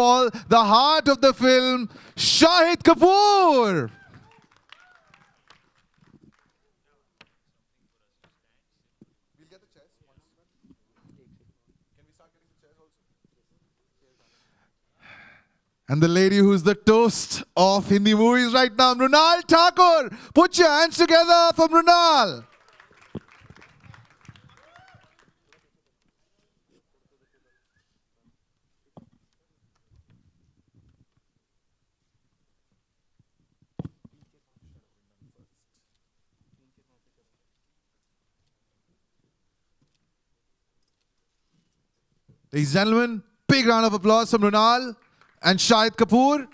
call the heart of the film, Shahid Kapoor. And the lady who's the toast of Hindi movies right now, Mrunal Thakur. Put your hands together for Mrunal. Ladies and gentlemen, big round of applause for Mrunal and Shahid Kapoor.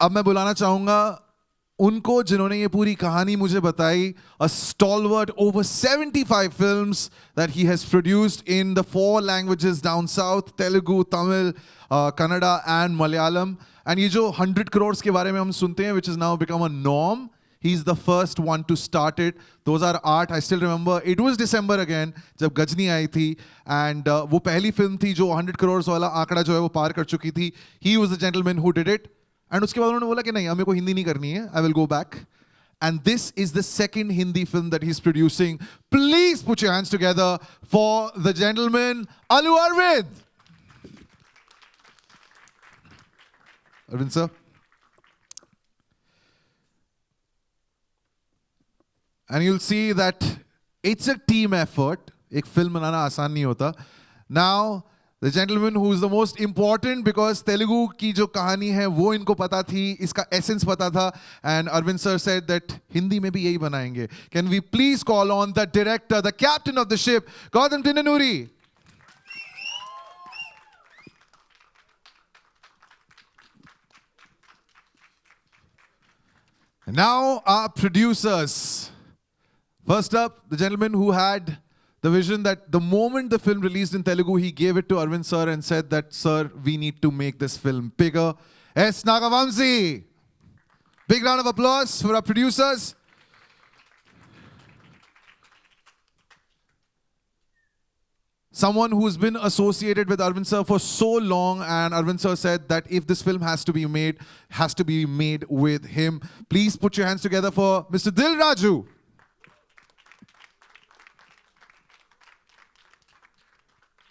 अब मैं बुलाना चाहूंगा उनको जिन्होंने ये पूरी कहानी मुझे बताई. A stalwart, over 75 films that he has produced in the 4 languages down south: Telugu, Tamil, Kannada and Malayalam. And ये जो 100 crores के बारे में हम सुनते हैं, which has now become a norm, he's the first one to start it. 2008, I still remember, it was December again, जब गजनी आई थी. And वो पहली फिल्म थी जो 100 crores वाला आंकड़ा जो है वो पार कर चुकी थी. He was the gentleman who did it. And उसके बाद उन्होंने बोला कि नहीं, हमें को हिंदी नहीं करनी है. I will go back. And this is the second Hindi film that he's producing. Please put your hands together for the gentleman, Alu Arvind. Arvind sir. And you'll see that it's a team effort. एक film बनाना आसान नहीं होता. Now, the gentleman who is the most important, because Telugu की जो कहानी है वो इनको पता थी, इसका essence पता था, and Arvind sir said that Hindi में भी यही बनाएंगे. Can we please call on the director, the captain of the ship, Gautam Tinanuri? And now our producers. First up, the gentleman who had the vision that the moment the film released in Telugu, he gave it to Arvind sir and said that, sir, we need to make this film bigger. S. Nagavamsi. Big round of applause for our producers. Someone who's been associated with Arvind sir for so long, and Arvind sir said that if this film has to be made with him. Please put your hands together for Mr. Dil Raju.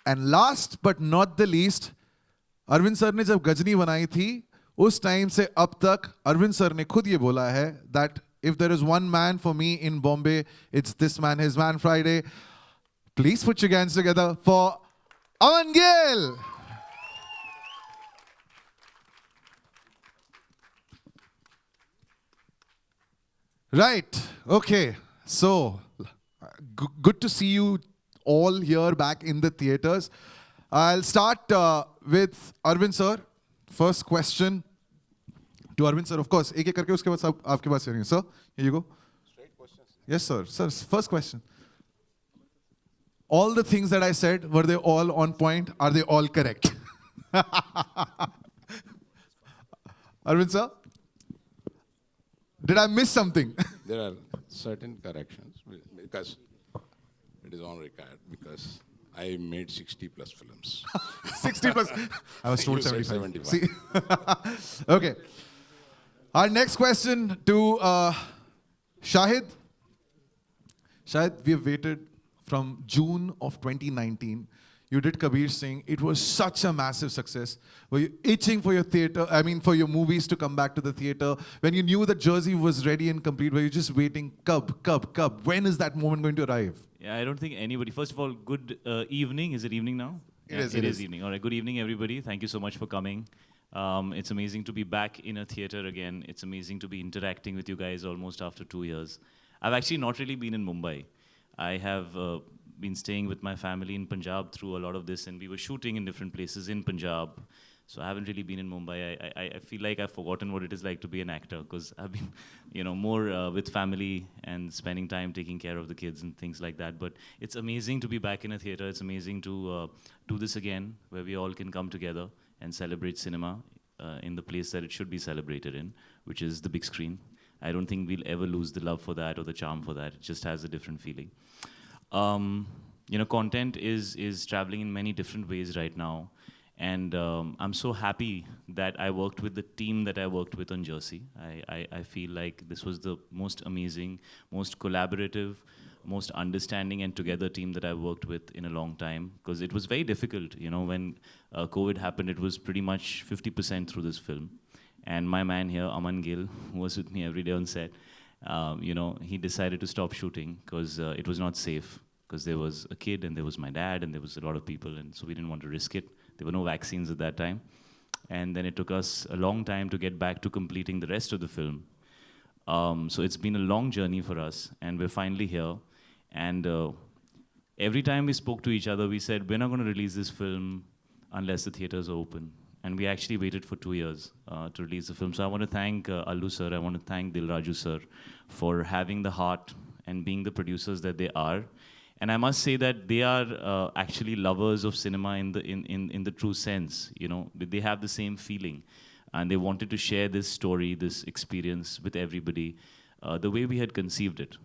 And last but not the least, Arvind sir ने जब गजनी बनाई थी, उस time से अब तक Arvind sir ने खुद ये बोला है that if there is one man for me in Bombay, it's this man, his man Friday. Please put your hands together for Aman Gill. Right, okay, so good to see you all here back in the theaters. I'll start with Arvind sir. First question to Arvind sir, of course. एक एक करके उसके बाद सब आपके पास आएंगे. Sir, here you go. Straight questions. Yes, sir. Sir, first question. All the things that I said, were they all on point? Are they all correct? Arvind sir, did I miss something? There are certain corrections because it is on record, because I made 60 plus films. 60 plus. I was told You said 75. 75. See? Okay. Our next question to Shahid. Shahid, we have waited from June of 2019. You did Kabir Singh. It was such a massive success. Were you itching for your theater, for your movies to come back to the theater? When you knew that Jersey was ready and complete, were you just waiting, Cub? When is that moment going to arrive? Yeah, I don't think anybody. First of all, good evening. Is it evening now? It Yeah, is, It it is is. evening. All right. Good evening, everybody. Thank you so much for coming. It's amazing to be back in a theater again. It's amazing to be interacting with you guys almost after 2 years. I've actually not really been in Mumbai. I have been staying with my family in Punjab through a lot of this, and we were shooting in different places in Punjab. So I haven't really been in Mumbai. I feel like I've forgotten what it is like to be an actor, because I've been, more with family and spending time taking care of the kids and things like that. But it's amazing to be back in a theater. It's amazing to do this again, where we all can come together and celebrate cinema in the place that it should be celebrated in, which is the big screen. I don't think we'll ever lose the love for that or the charm for that. It just has a different feeling. content is traveling in many different ways right now. And I'm so happy that I worked with the team that I worked with on Jersey. I feel like this was the most amazing, most collaborative, most understanding and together team that I've worked with in a long time. Because it was very difficult, when COVID happened, it was pretty much 50% through this film. And my man here, Aman Gill, who was with me every day on set, he decided to stop shooting because it was not safe. Because there was a kid and there was my dad and there was a lot of people, and so we didn't want to risk it. There were no vaccines at that time. And then it took us a long time to get back to completing the rest of the film. So it's been a long journey for us, and we're finally here. And every time we spoke to each other, we said, we're not going to release this film unless the theaters are open. And we actually waited for 2 years to release the film. So I want to thank Allu sir, I want to thank Dil Raju sir for having the heart and being the producers that they are. And I must say that they are actually lovers of cinema in the true sense. They have the same feeling, and they wanted to share this story, this experience with everybody, the way we had conceived it.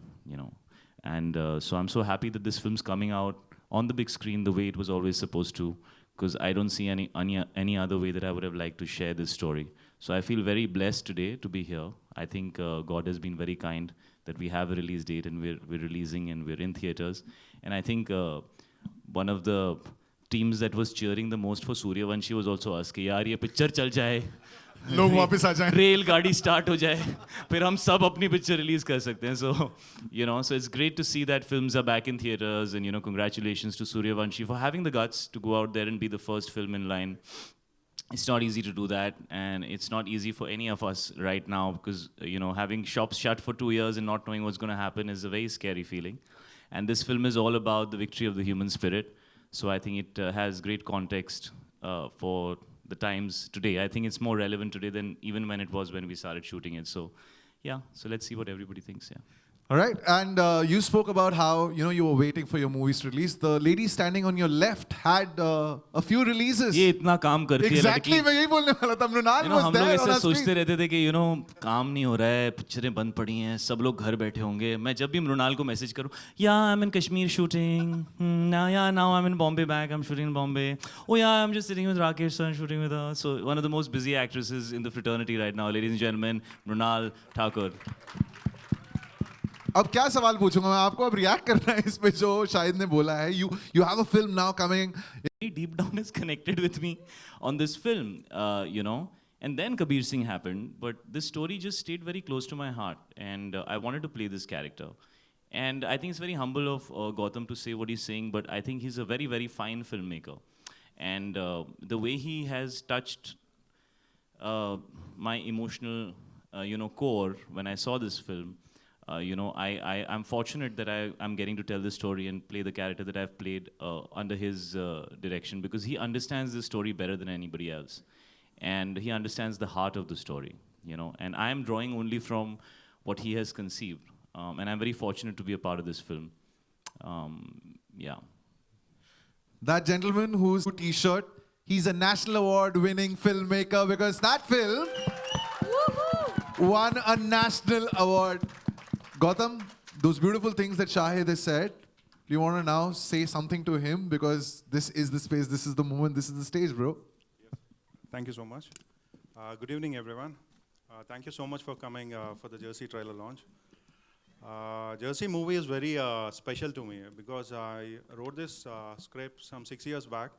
And so I'm so happy that this film's coming out on the big screen the way it was always supposed to, because I don't see any other way that I would have liked to share this story. So I feel very blessed today to be here. I think God has been very kind that we have a release date and we're releasing and we're in theaters. And I think one of the teams that was cheering the most for Suryavanshi was also us, कि यार ये picture चल जाए, लोग वापस आ जाएं, rail गाड़ी start हो जाए, फिर हम सब अपनी picture release कर सकते हैं. So, so it's great to see that films are back in theaters, and congratulations to Suryavanshi for having the guts to go out there and be the first film in line. It's not easy to do that, and it's not easy for any of us right now because, having shops shut for 2 years and not knowing what's going to happen is a very scary feeling. And this film is all about the victory of the human spirit. So I think it has great context for the times today. I think it's more relevant today than even when it was when we started shooting it. So, yeah, so let's see what everybody thinks, yeah. All right, and you spoke about how you were waiting for your movies to release. The lady standing on your left had a few releases. ये इतना काम करती है Exactly, मैं यही बोलने वाला था. Mrunal was हम लोग there on ऐसे our सोचते screen. रहते थे कि काम नहीं हो रहा है, पिक्चरें बंद पड़ी हैं, सब लोग घर बैठे होंगे. मैं जब भी मृणाल को मैसेज करूं, I'm in Kashmir shooting. Now I'm in Bombay back. I'm shooting in Bombay. Oh yeah, I'm just sitting with Rakesh sir and shooting with her. So one of the most busy actresses in the fraternity right now, ladies and gentlemen, Mrunal Thakur. अब क्या सवाल पूछूंगा मैं आपको, अब react करना है इस पे जो शाहिद ने बोला है. You have a film now coming. Deep down is connected with me on this film, And then Kabir Singh happened, but this story just stayed very close to my heart, and I wanted to play this character. And I think it's very humble of Gautam to say what he's saying, but I think he's a very, very fine filmmaker. And the way he has touched my emotional, core when I saw this film, I'm fortunate that I'm getting to tell this story and play the character that I've played under his direction, because he understands the story better than anybody else. And he understands the heart of the story, And I am drawing only from what he has conceived. And I'm very fortunate to be a part of this film. Yeah. That gentleman who's T-shirt, he's a national award winning filmmaker, because that film won a national award. Gautam, those beautiful things that Shahid has said, do you want to now say something to him? Because this is the space, this is the moment, this is the stage, bro. Yes. Thank you so much. Good evening, everyone. Thank you so much for coming for the Jersey trailer launch. Jersey movie is very special to me because I wrote this script some 6 years back,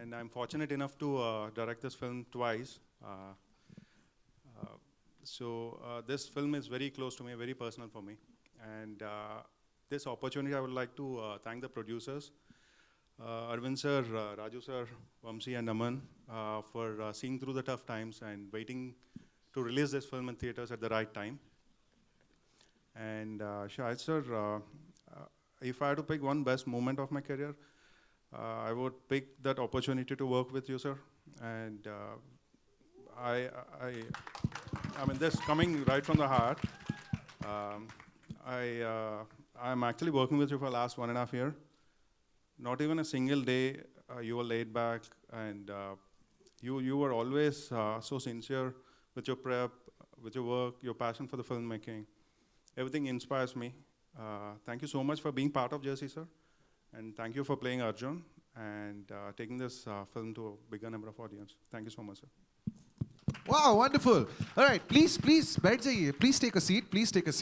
and I'm fortunate enough to direct this film twice. So this film is very close to me, very personal for me. And this opportunity, I would like to thank the producers, Arvind sir, Raju sir, Vamsi and Aman, for seeing through the tough times and waiting to release this film in theaters at the right time. And Shahid sir, if I had to pick one best moment of my career, I would pick that opportunity to work with you, sir. And I mean, this coming right from the heart. I'm actually working with you for the last 1.5 years. Not even a single day you were laid back, and you were always so sincere with your prep, with your work, your passion for the filmmaking. Everything inspires me. Thank you so much for being part of Jersey, sir. And thank you for playing Arjun and taking this film to a bigger number of audience. Thank you so much, sir. Wow, wonderful. All right, please, बैठ जाइए. Please take a seat. Please take a seat.